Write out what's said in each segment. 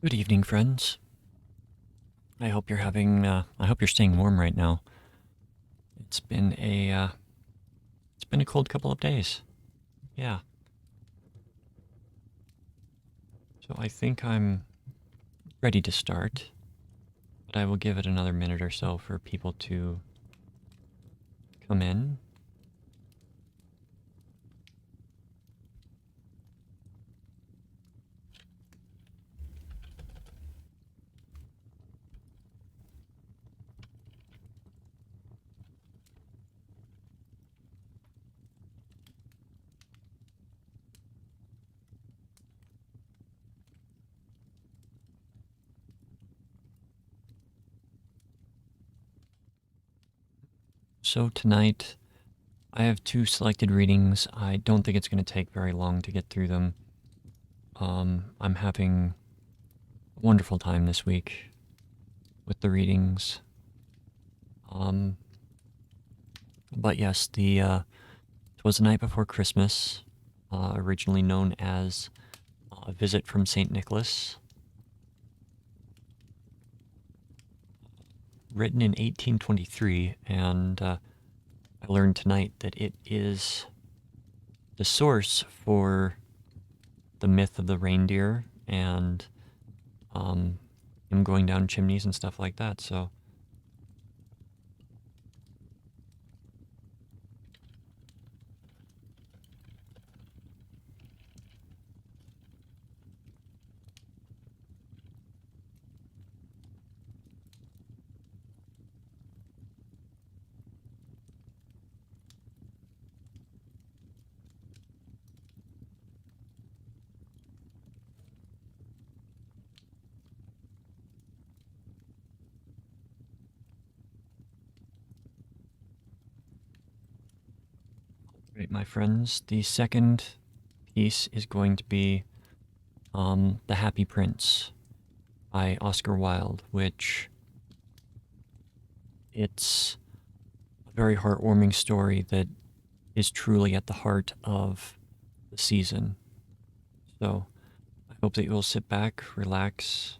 Good evening, friends. I hope you're staying warm right now. It's been it's been a cold couple of days. Yeah. So I think I'm ready to start, but I will give it another minute or so for people to come in. So tonight, I have two selected readings. I don't think it's going to take very long to get through them. I'm having a wonderful time this week with the readings. Um, but yes, it was the night before Christmas, originally known as A Visit from St. Nicholas, written in 1823, and I learned tonight that it is the source for the myth of the reindeer and um, him going down chimneys and stuff like that. So, right, my friends, the second piece is going to be The Happy Prince by Oscar Wilde, which it's a very heartwarming story that is truly at the heart of the season. So I hope that you'll sit back, relax,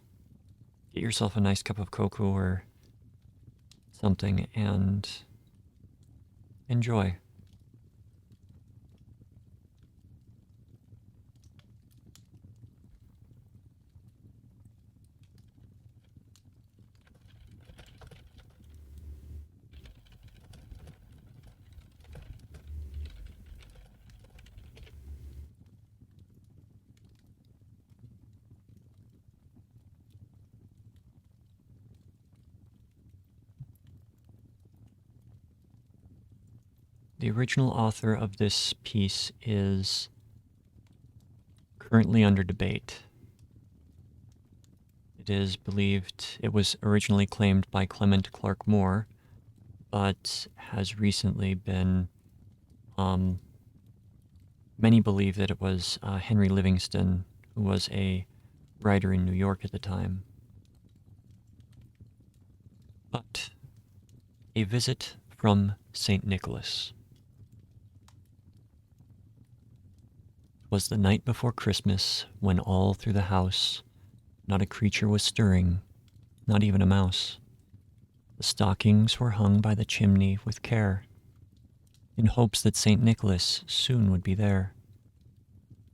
get yourself a nice cup of cocoa or something, and enjoy. The original author of this piece is currently under debate. It is believed it was originally claimed by Clement Clark Moore, but has recently been. Um, Many believe that it was Henry Livingston, who was a writer in New York at the time. But A Visit from St. Nicholas. Was the night before Christmas when all through the house not a creature was stirring, not even a mouse. The stockings were hung by the chimney with care, in hopes that St. Nicholas soon would be there.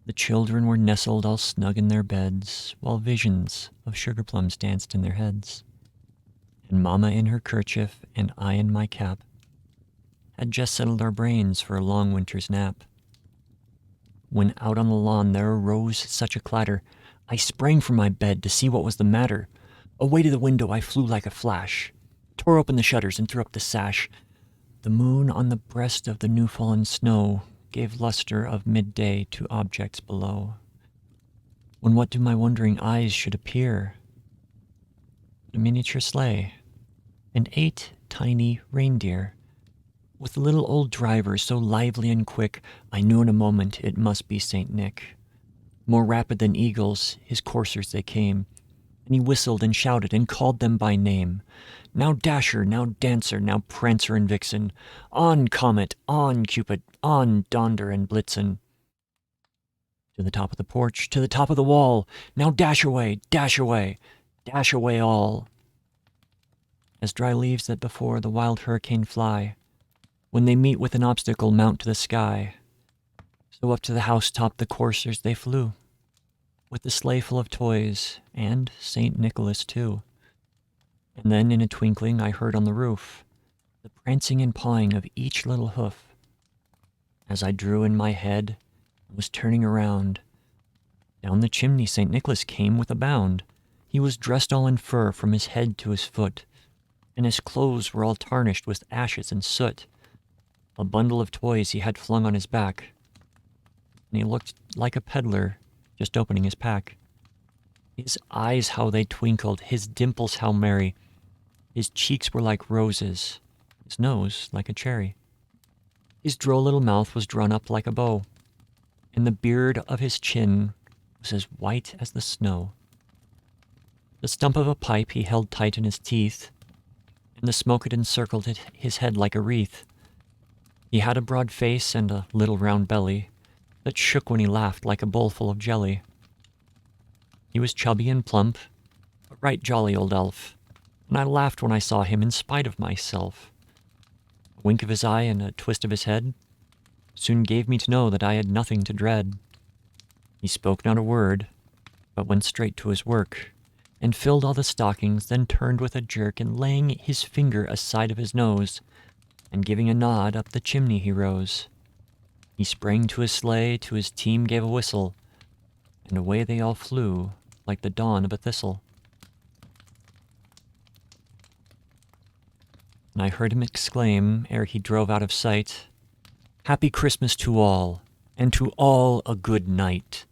The children were nestled all snug in their beds, while visions of sugar plums danced in their heads. And Mamma in her kerchief and I in my cap had just settled our brains for a long winter's nap. When out on the lawn there arose such a clatter, I sprang from my bed to see what was the matter. Away to the window I flew like a flash, tore open the shutters and threw up the sash. The moon on the breast of the new-fallen snow gave luster of midday to objects below. When what to my wondering eyes should appear? A miniature sleigh, and 8 tiny reindeer, with the little old driver so lively and quick, I knew in a moment it must be Saint Nick. More rapid than eagles, his coursers they came, and he whistled and shouted and called them by name. Now Dasher, now Dancer, now Prancer and Vixen, on Comet, on Cupid, on Donder and Blitzen. To the top of the porch, to the top of the wall. Now dash away, dash away, dash away all. As dry leaves that before the wild hurricane fly, when they meet with an obstacle mount to the sky, so up to the housetop the coursers they flew, with the sleigh full of toys, and St. Nicholas too. And then in a twinkling I heard on the roof the prancing and pawing of each little hoof. As I drew in my head and was turning around, down the chimney St. Nicholas came with a bound. He was dressed all in fur from his head to his foot, and his clothes were all tarnished with ashes and soot. A bundle of toys he had flung on his back, and he looked like a peddler just opening his pack. His eyes how they twinkled, his dimples how merry. His cheeks were like roses, his nose like a cherry. His droll little mouth was drawn up like a bow, and the beard of his chin was as white as the snow. The stump of a pipe he held tight in his teeth, and the smoke had encircled his head like a wreath. He had a broad face and a little round belly that shook when he laughed like a bowl full of jelly. He was chubby and plump, a right jolly old elf, and I laughed when I saw him in spite of myself. A wink of his eye and a twist of his head soon gave me to know that I had nothing to dread. He spoke not a word, but went straight to his work, and filled all the stockings, then turned with a jerk, and laying his finger aside of his nose, and giving a nod, up the chimney he rose. He sprang to his sleigh, to his team gave a whistle, and away they all flew like the dawn of a thistle. And I heard him exclaim, ere he drove out of sight, "Happy Christmas to all, and to all a good night."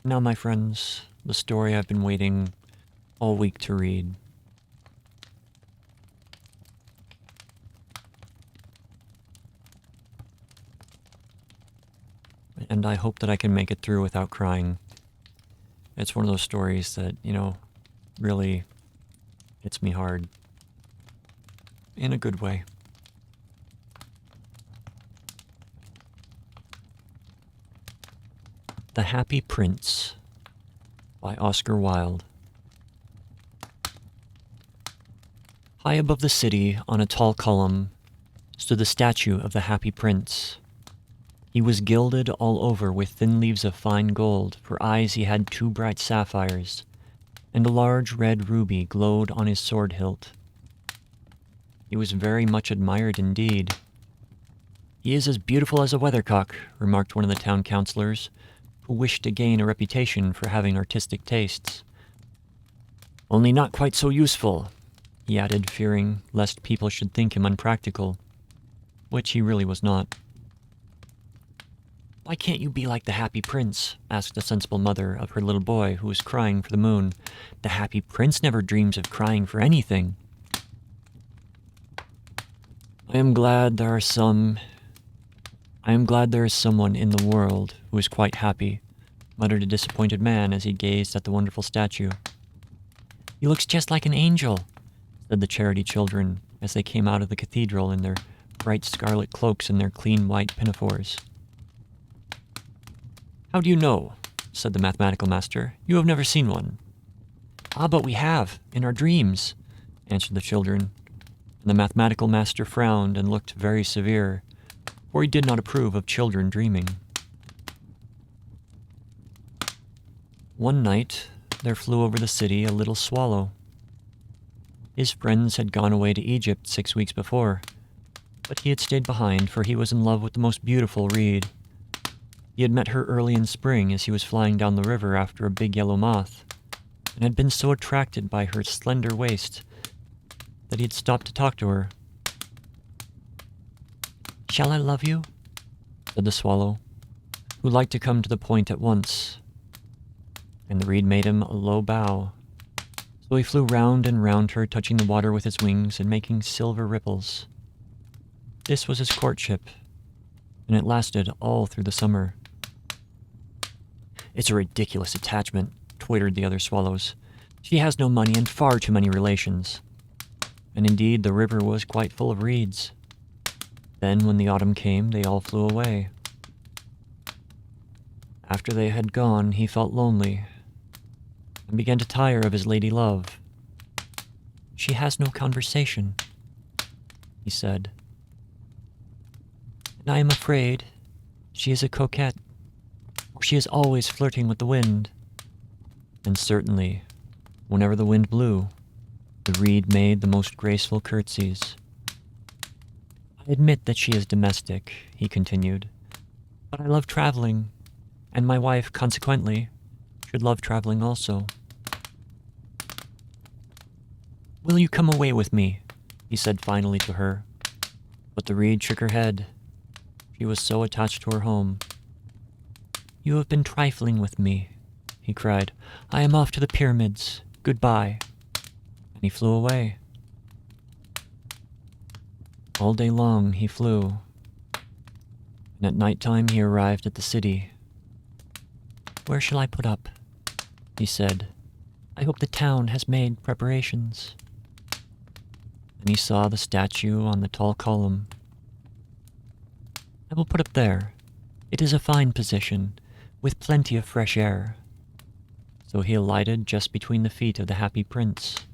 Now, my friends, the story I've been waiting all week to read. And I hope that I can make it through without crying. It's one of those stories that, really hits me hard. In a good way. The Happy Prince by Oscar Wilde. High above the city, on a tall column, stood the statue of the Happy Prince. He was gilded all over with thin leaves of fine gold. For eyes he had 2 bright sapphires, and a large red ruby glowed on his sword hilt. He was very much admired indeed. "He is as beautiful as a weathercock," remarked one of the town councillors, who wished to gain a reputation for having artistic tastes. "Only not quite so useful," he added, fearing lest people should think him unpractical, which he really was not. "Why can't you be like the Happy Prince?" asked a sensible mother of her little boy who was crying for the moon. "The Happy Prince never dreams of crying for anything." I am glad there is someone in the world who is quite happy," muttered a disappointed man as he gazed at the wonderful statue. "He looks just like an angel," said the charity children as they came out of the cathedral in their bright scarlet cloaks and their clean white pinafores. "How do you know?" said the mathematical master. "You have never seen one." "Ah, but we have, in our dreams," answered the children, and the mathematical master frowned and looked very severe, for he did not approve of children dreaming. One night there flew over the city a little swallow. His friends had gone away to Egypt 6 weeks before, but he had stayed behind, for he was in love with the most beautiful reed. He had met her early in spring as he was flying down the river after a big yellow moth, and had been so attracted by her slender waist that he had stopped to talk to her. "Shall I love you?" said the swallow, who liked to come to the point at once. And the reed made him a low bow. So he flew round and round her, touching the water with his wings and making silver ripples. This was his courtship, and it lasted all through the summer. It's a ridiculous attachment, twittered the other swallows. She has no money and far too many relations. And indeed, the river was quite full of reeds. Then, when the autumn came, they all flew away. After they had gone, he felt lonely and began to tire of his lady love. She has no conversation, he said. And I am afraid she is a coquette, or she is always flirting with the wind. And certainly, whenever the wind blew, the reed made the most graceful curtsies. I admit that she is domestic, he continued, but I love traveling, and my wife, consequently, should love traveling also. Will you come away with me? He said finally to her. But the reed shook her head. She was so attached to her home. You have been trifling with me, he cried. I am off to the pyramids. Goodbye. And he flew away. All day long he flew, and at night time he arrived at the city. Where shall I put up? He said. I hope the town has made preparations. And he saw the statue on the tall column. I will put up there. It is a fine position, with plenty of fresh air. So he alighted just between the feet of the happy prince.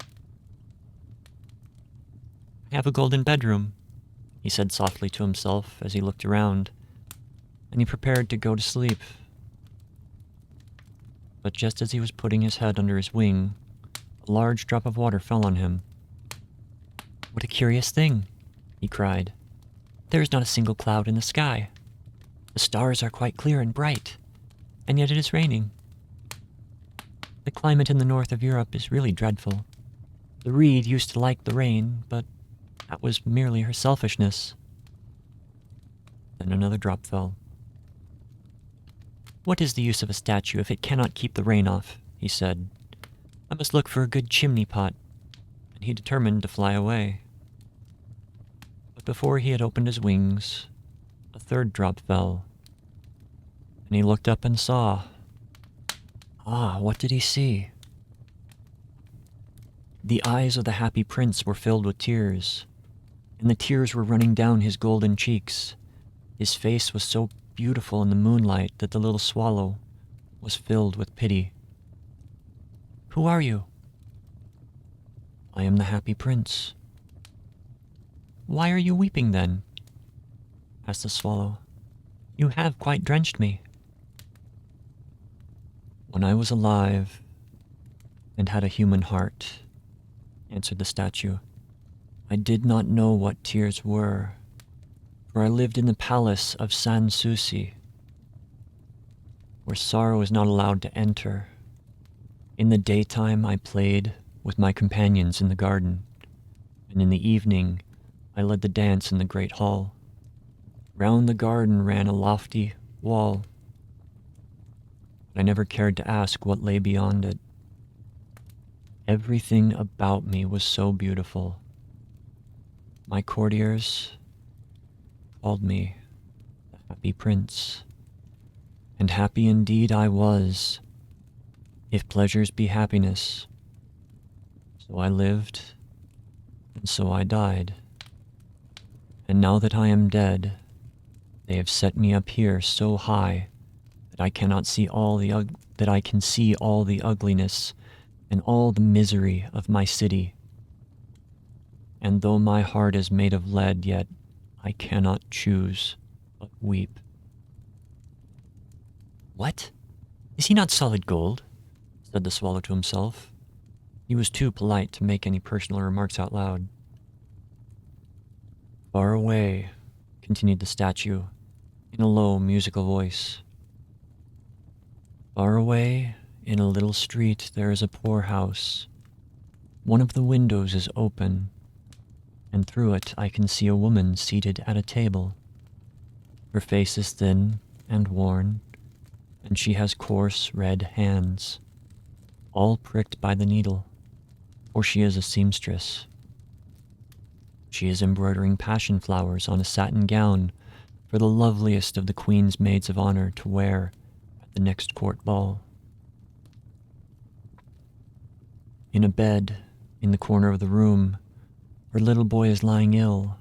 I have a golden bedroom, he said softly to himself as he looked around, and he prepared to go to sleep. But just as he was putting his head under his wing, a large drop of water fell on him. What a curious thing, he cried. There is not a single cloud in the sky. The stars are quite clear and bright, and yet it is raining. The climate in the north of Europe is really dreadful. The reed used to like the rain, but that was merely her selfishness. Then another drop fell. What is the use of a statue if it cannot keep the rain off? He said. I must look for a good chimney pot. And he determined to fly away. But before he had opened his wings, a third drop fell. And he looked up and saw. Ah, what did he see? The eyes of the happy prince were filled with tears, and the tears were running down his golden cheeks. His face was so beautiful in the moonlight that the little swallow was filled with pity. Who are you? I am the happy prince. Why are you weeping then? Asked the swallow. You have quite drenched me. When I was alive and had a human heart, answered the statue, I did not know what tears were, for I lived in the palace of Sans Souci, where sorrow is not allowed to enter. In the daytime I played with my companions in the garden, and in the evening I led the dance in the great hall. Round the garden ran a lofty wall, but I never cared to ask what lay beyond it. Everything about me was so beautiful. My courtiers called me the happy prince, and happy indeed I was, if pleasures be happiness. So I lived, and so I died. And now that I am dead, they have set me up here so high that I cannot see all the that I can see all the ugliness and all the misery of my city. And though my heart is made of lead, yet I cannot choose but weep. What? Is he not solid gold? Said the swallow to himself. He was too polite to make any personal remarks out loud. Far away, continued the statue, in a low, musical voice. Far away, in a little street, there is a poor house. One of the windows is open, and through it I can see a woman seated at a table. Her face is thin and worn, and she has coarse red hands, all pricked by the needle, for she is a seamstress. She is embroidering passion flowers on a satin gown for the loveliest of the queen's maids of honor to wear at the next court ball. In a bed in the corner of the room, her little boy is lying ill.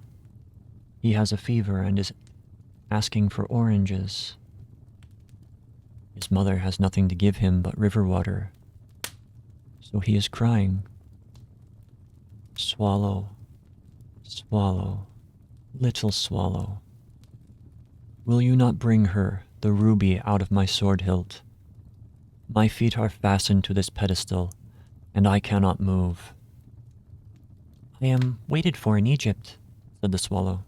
He has a fever and is asking for oranges. His mother has nothing to give him but river water, so he is crying. Swallow, swallow, little swallow. Will you not bring her the ruby out of my sword hilt? My feet are fastened to this pedestal, and I cannot move. I am waited for in Egypt, said the swallow.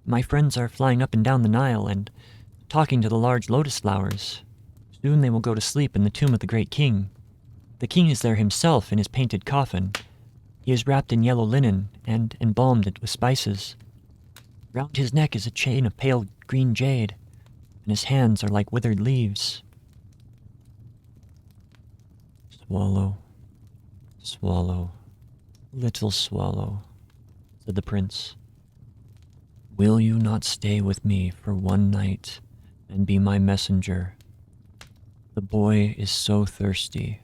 My friends are flying up and down the Nile and talking to the large lotus flowers. Soon they will go to sleep in the tomb of the great king. The king is there himself in his painted coffin. He is wrapped in yellow linen and embalmed with spices. Round his neck is a chain of pale green jade, and his hands are like withered leaves. Swallow, swallow, little swallow, said the prince. Will you not stay with me for one night and be my messenger? The boy is so thirsty,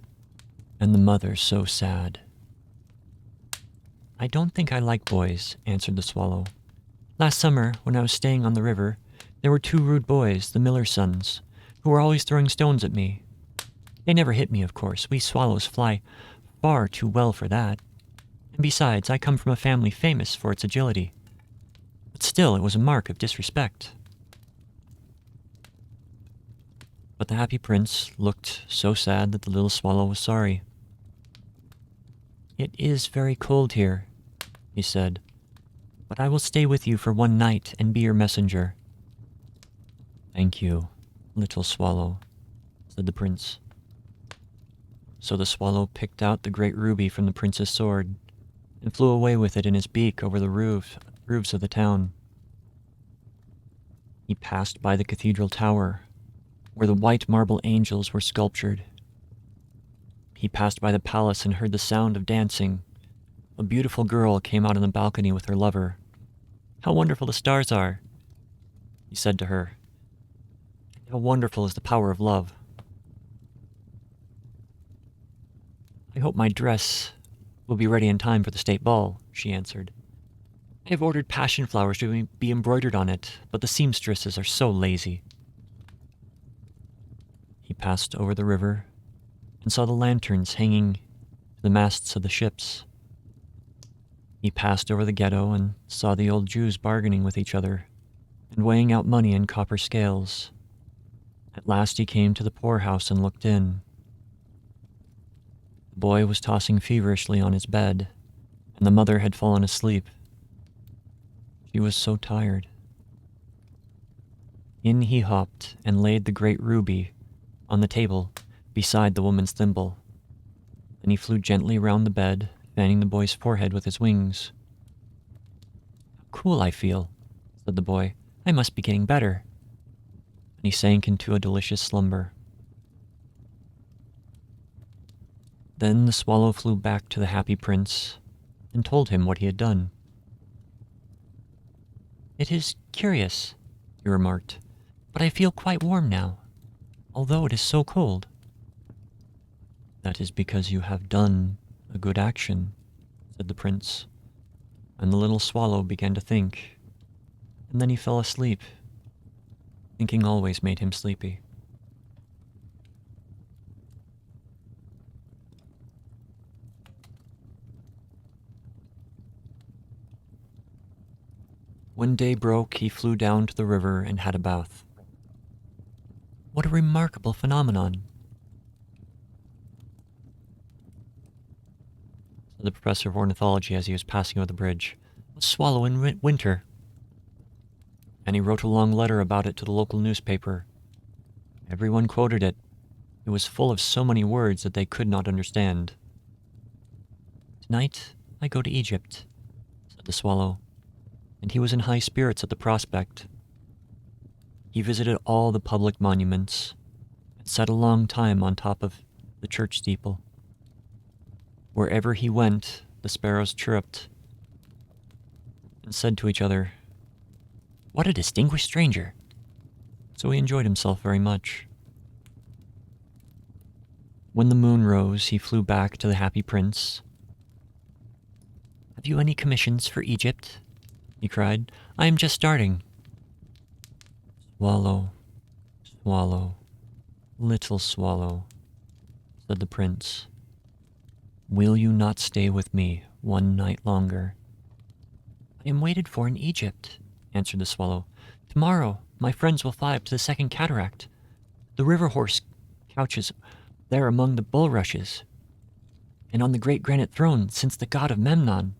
and the mother so sad. I don't think I like boys, answered the swallow. Last summer, when I was staying on the river, there were 2 rude boys, the miller's sons, who were always throwing stones at me. They never hit me, of course. We swallows fly far too well for that. And besides, I come from a family famous for its agility. But still, it was a mark of disrespect. But the happy prince looked so sad that the little swallow was sorry. It is very cold here, he said, but I will stay with you for one night and be your messenger. Thank you, little swallow, said the prince. So the swallow picked out the great ruby from the prince's sword and flew away with it in his beak over the roofs of the town. He passed by the cathedral tower, where the white marble angels were sculptured. He passed by the palace and heard the sound of dancing. A beautiful girl came out on the balcony with her lover. How wonderful the stars are, he said to her. How wonderful is the power of love. I hope my dress will be ready in time for the state ball, she answered. I have ordered passion flowers to be embroidered on it, but the seamstresses are so lazy. He passed over the river and saw the lanterns hanging to the masts of the ships. He passed over the ghetto and saw the old Jews bargaining with each other and weighing out money in copper scales. At last he came to the poorhouse and looked in. The boy was tossing feverishly on his bed, and the mother had fallen asleep. She was so tired. In he hopped and laid the great ruby on the table beside the woman's thimble. Then he flew gently round the bed, fanning the boy's forehead with his wings. How cool I feel, said the boy. I must be getting better. And he sank into a delicious slumber. Then the swallow flew back to the happy prince and told him what he had done. It is curious, he remarked, but I feel quite warm now, although it is so cold. That is because you have done a good action, said the prince, and the little swallow began to think, and then he fell asleep. Thinking always made him sleepy. When day broke, he flew down to the river and had a bath. What a remarkable phenomenon, said the professor of ornithology as he was passing over the bridge. A swallow in winter. And he wrote a long letter about it to the local newspaper. Everyone quoted it. It was full of so many words that they could not understand. Tonight I go to Egypt, said the swallow, and he was in high spirits at the prospect. He visited all the public monuments and sat a long time on top of the church steeple. Wherever he went, the sparrows chirruped and said to each other, What a distinguished stranger! So he enjoyed himself very much. When the moon rose, he flew back to the happy prince. "Have you any commissions for Egypt?" he cried. "I am just starting." "Swallow, swallow, little swallow," said the prince. "Will you not stay with me one night longer?" "I am waited for in Egypt," answered the swallow. "Tomorrow my friends will fly up to the second cataract. The river horse couches there among the bulrushes, and on the great granite throne sits the god of Memnon.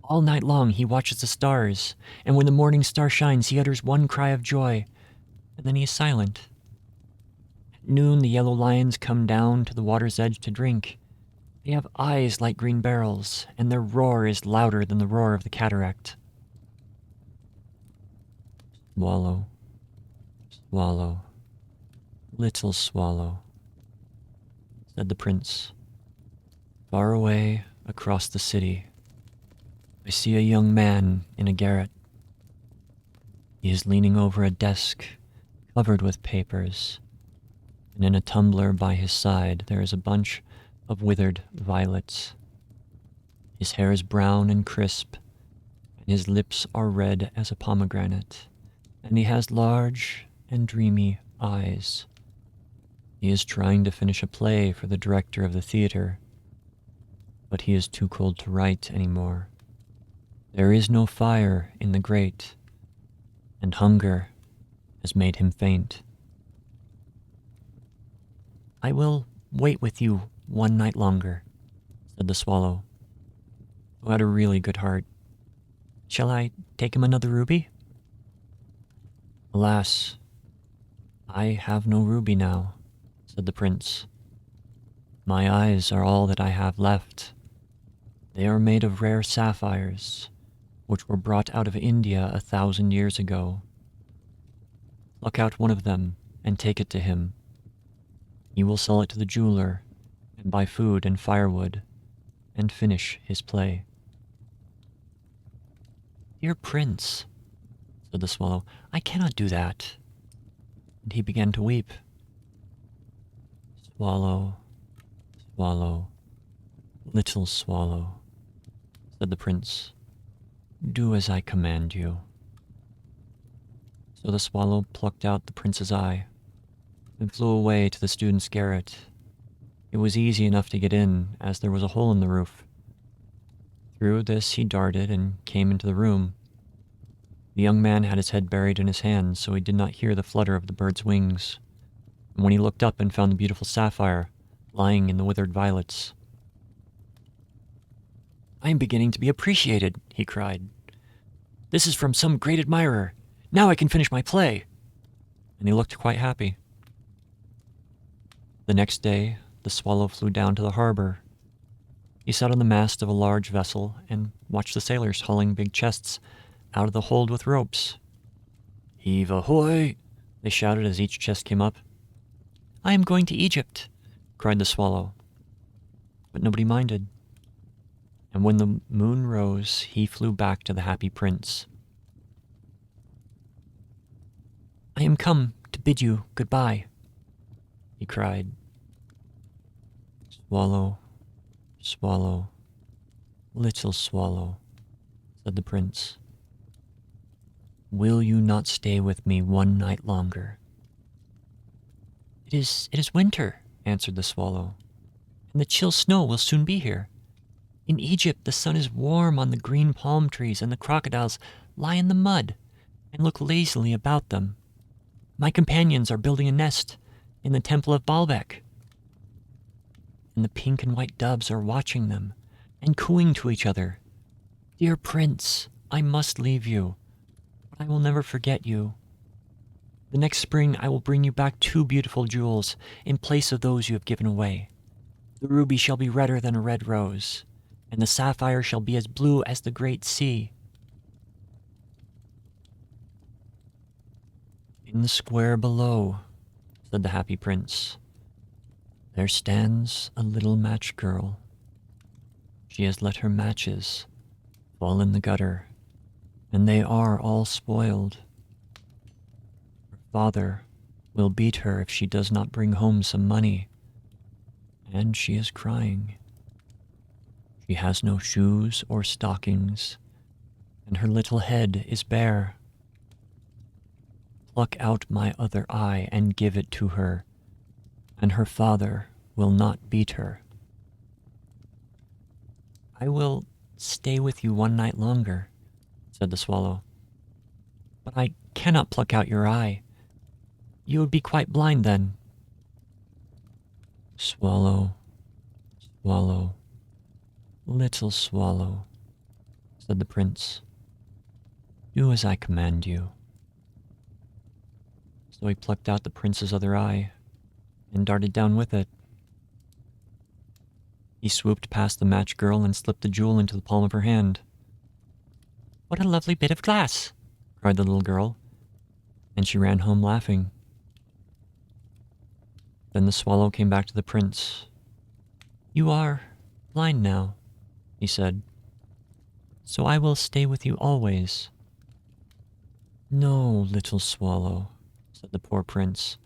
All night long he watches the stars, and when the morning star shines, he utters one cry of joy, and then he is silent. At noon, the yellow lions come down to the water's edge to drink. They have eyes like green barrels, and their roar is louder than the roar of the cataract." "Swallow, swallow, little swallow," said the prince. "Far away across the city, I see a young man in a garret. He is leaning over a desk covered with papers, and in a tumbler by his side there is a bunch of withered violets. His hair is brown and crisp, and his lips are red as a pomegranate, and he has large and dreamy eyes. He is trying to finish a play for the director of the theater, but he is too cold to write anymore. There is no fire in the grate, and hunger has made him faint." "I will wait with you one night longer," said the swallow, who had a really good heart. "Shall I take him another ruby?" "Alas, I have no ruby now," said the prince. "My eyes are all that I have left. They are made of rare sapphires, which were brought out of India 1,000 years ago. Pluck out one of them and take it to him. He will sell it to the jeweler and buy food and firewood and finish his play." "Dear prince," said the swallow, "I cannot do that." And he began to weep. "Swallow, swallow, little swallow," said the prince. "Do as I command you." So the swallow plucked out the prince's eye and flew away to the student's garret. It was easy enough to get in, as there was a hole in the roof. Through this he darted and came into the room. The young man had his head buried in his hands, so he did not hear the flutter of the bird's wings. And when he looked up and found the beautiful sapphire lying in the withered violets, "I am beginning to be appreciated," he cried. "This is from some great admirer. Now I can finish my play." And he looked quite happy. The next day, the swallow flew down to the harbor. He sat on the mast of a large vessel and watched the sailors hauling big chests out of the hold with ropes. "Heave ahoy!" they shouted as each chest came up. "I am going to Egypt," cried the swallow. But nobody minded. And when the moon rose, he flew back to the happy prince. "I am come to bid you goodbye," he cried. "Swallow, swallow, little swallow," said the prince. "Will you not stay with me one night longer?" It is winter," answered the swallow, "and the chill snow will soon be here. In Egypt the sun is warm on the green palm trees, and the crocodiles lie in the mud and look lazily about them. My companions are building a nest in the temple of Baalbec, and the pink and white doves are watching them and cooing to each other. Dear prince, I must leave you, but I will never forget you. The next spring I will bring you back 2 beautiful jewels in place of those you have given away. The ruby shall be redder than a red rose, and the sapphire shall be as blue as the great sea." "In the square below," said the happy prince, "there stands a little match girl. She has let her matches fall in the gutter, and they are all spoiled. Her father will beat her if she does not bring home some money. And she is crying. She has no shoes or stockings, and her little head is bare. Pluck out my other eye and give it to her, and her father will not beat her. I will stay with you one night longer, said the swallow. But I cannot pluck out your eye. You would be quite blind then. Swallow, swallow, little swallow, said the prince. Do as I command you. So he plucked out the prince's other eye and darted down with it. He swooped past the match girl and slipped the jewel into the palm of her hand. What a lovely bit of glass, cried the little girl, and she ran home laughing. Then the swallow came back to the prince. You are blind now, he said, so I will stay with you always. No, little swallow, said the poor prince.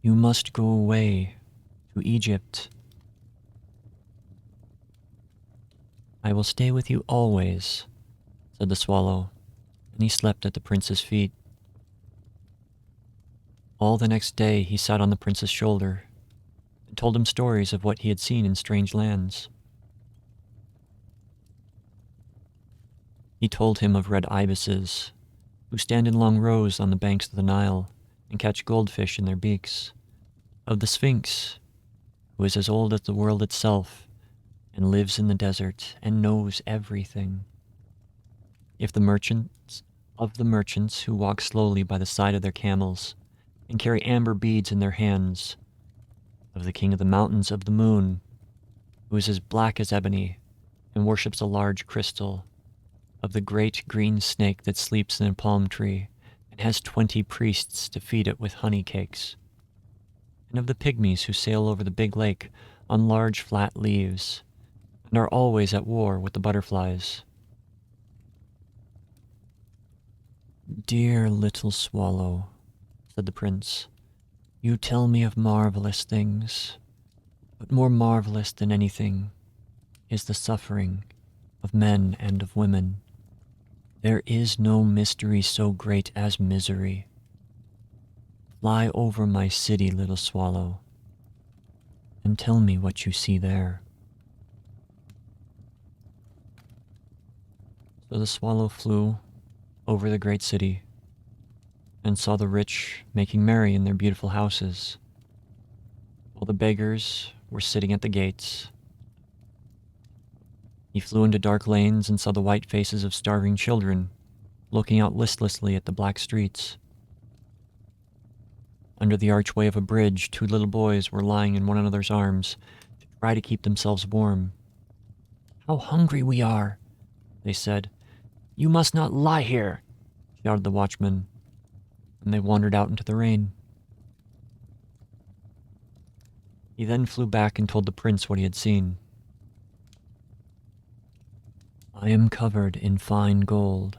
You must go away to Egypt. I will stay with you always, said the swallow, and he slept at the prince's feet. All the next day he sat on the prince's shoulder and told him stories of what he had seen in strange lands. He told him of red ibises, who stand in long rows on the banks of the Nile and catch goldfish in their beaks, of the Sphinx, who is as old as the world itself and lives in the desert and knows everything. Of the merchants who walk slowly by the side of their camels and carry amber beads in their hands, of the king of the mountains of the moon, who is as black as ebony and worships a large crystal, of the great green snake that sleeps in a palm tree and has 20 priests to feed it with honey cakes, and of the pygmies who sail over the big lake on large flat leaves and are always at war with the butterflies. Dear little swallow, said the prince, you tell me of marvelous things, but more marvelous than anything is the suffering of men and of women. There is no mystery so great as misery. Fly over my city, little swallow, and tell me what you see there. So the swallow flew over the great city and saw the rich making merry in their beautiful houses, while the beggars were sitting at the gates. He flew into dark lanes and saw the white faces of starving children looking out listlessly at the black streets. Under the archway of a bridge, 2 little boys were lying in one another's arms to try to keep themselves warm. How hungry we are, they said. You must not lie here, shouted the watchman, and they wandered out into the rain. He then flew back and told the prince what he had seen. I am covered in fine gold,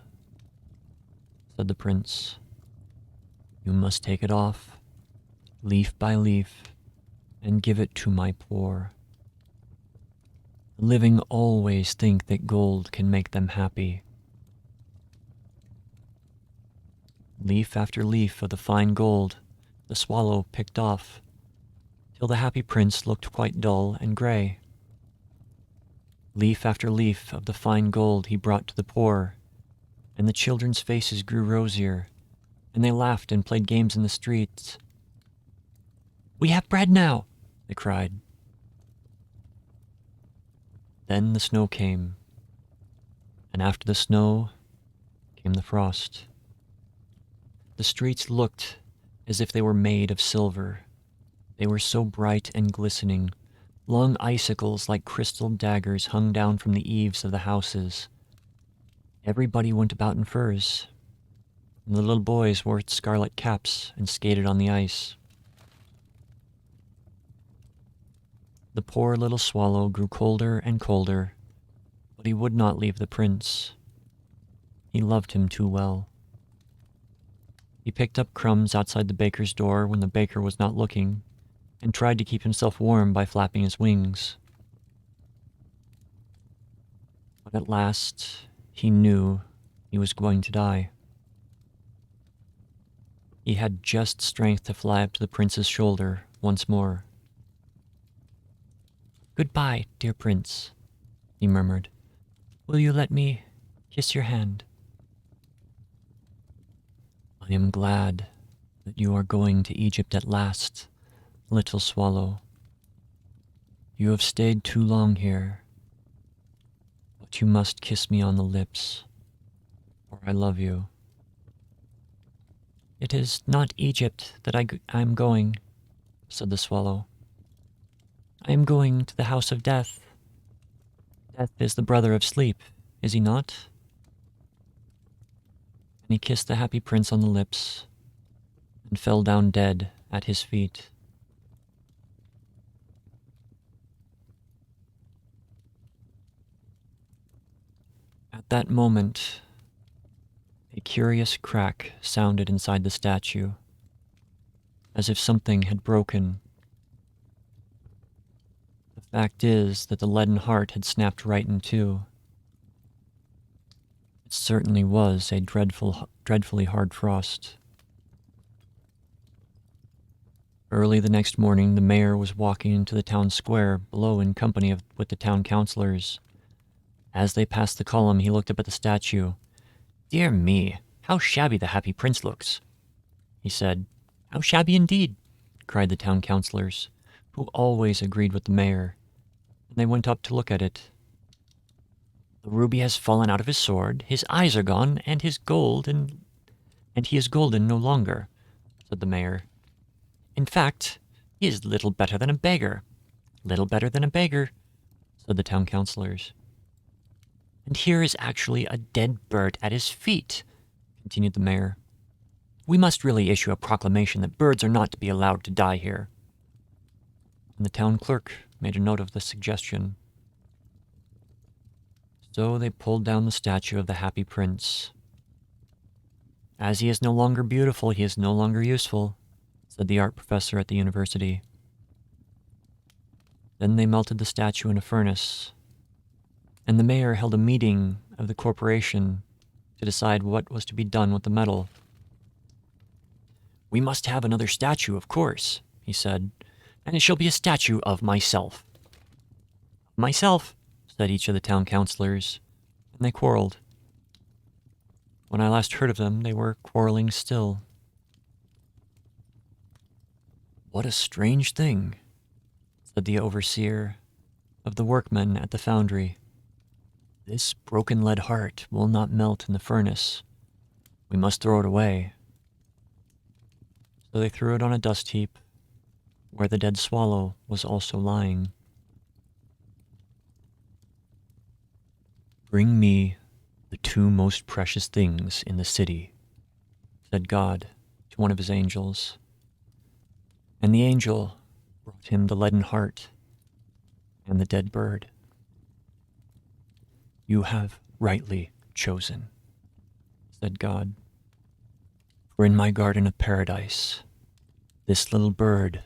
said the prince. You must take it off, leaf by leaf, and give it to my poor. The living always think that gold can make them happy. Leaf after leaf of the fine gold the swallow picked off, till the happy prince looked quite dull and grey. Leaf after leaf of the fine gold he brought to the poor, and the children's faces grew rosier, and they laughed and played games in the streets. We have bread now, they cried. Then the snow came, and after the snow came the frost. The streets looked as if they were made of silver. They were so bright and glistening. Long icicles like crystal daggers hung down from the eaves of the houses. Everybody went about in furs, and the little boys wore scarlet caps and skated on the ice. The poor little swallow grew colder and colder, but he would not leave the prince. He loved him too well. He picked up crumbs outside the baker's door when the baker was not looking, and tried to keep himself warm by flapping his wings. But at last, he knew he was going to die. He had just strength to fly up to the prince's shoulder once more. "Goodbye, dear prince," he murmured. "Will you let me kiss your hand?" "I am glad that you are going to Egypt at last, little swallow. You have stayed too long here, but you must kiss me on the lips, for I love you." "It is not Egypt that I am going," said the swallow. "I am going to the house of death. Death is the brother of sleep, is he not?" And he kissed the happy prince on the lips and fell down dead at his feet. At that moment, a curious crack sounded inside the statue, as if something had broken. The fact is that the leaden heart had snapped right in two. It certainly was a dreadfully hard frost. Early the next morning, the mayor was walking into the town square below in company with the town councilors. As they passed the column, he looked up at the statue. "Dear me, how shabby the happy prince looks," he said. "How shabby indeed," cried the town councilors, who always agreed with the mayor, and they went up to look at it. "The ruby has fallen out of his sword, his eyes are gone, and he is golden no longer," said the mayor. "In fact, he is little better than a beggar." "Little better than a beggar," said the town councilors. "And here is actually a dead bird at his feet," continued the mayor. "We must really issue a proclamation that birds are not to be allowed to die here." And the town clerk made a note of the suggestion. So they pulled down the statue of the happy prince. "As he is no longer beautiful, he is no longer useful," said the art professor at the university. Then they melted the statue in a furnace, and the mayor held a meeting of the corporation to decide what was to be done with the metal. "We must have another statue, of course," he said, "and it shall be a statue of myself." "Myself," said each of the town councilors, and they quarreled. When I last heard of them, they were quarreling still. "What a strange thing," said the overseer of the workmen at the foundry. "This broken lead heart will not melt in the furnace. We must throw it away." So they threw it on a dust heap, where the dead swallow was also lying. "Bring me the two most precious things in the city," said God to one of his angels. And the angel brought him the leaden heart and the dead bird. "You have rightly chosen," said God. "For in my garden of paradise, this little bird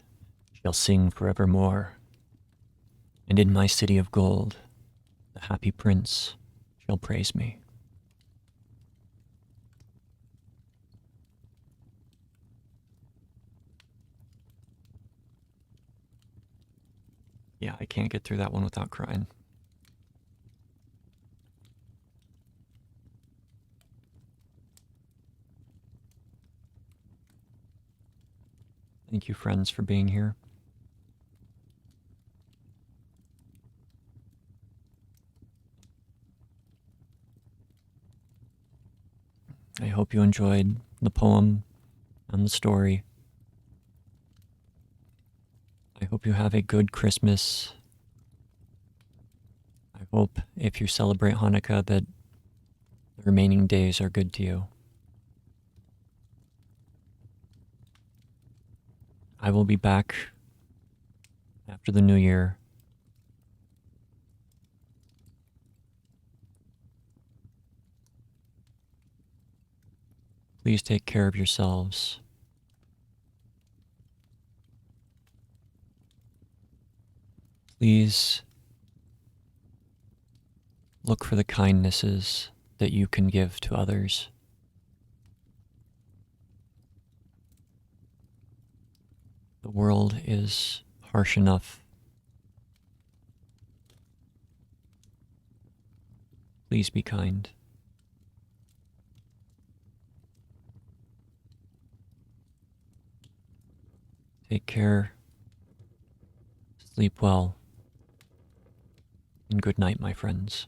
shall sing forevermore, and in my city of gold, the happy prince shall praise me." Yeah, I can't get through that one without crying. Thank you, friends, for being here. I hope you enjoyed the poem and the story. I hope you have a good Christmas. I hope if you celebrate Hanukkah that the remaining days are good to you. I will be back after the new year. Please take care of yourselves. Please look for the kindnesses that you can give to others. The world is harsh enough. Please be kind. Take care. Sleep well. And good night, my friends.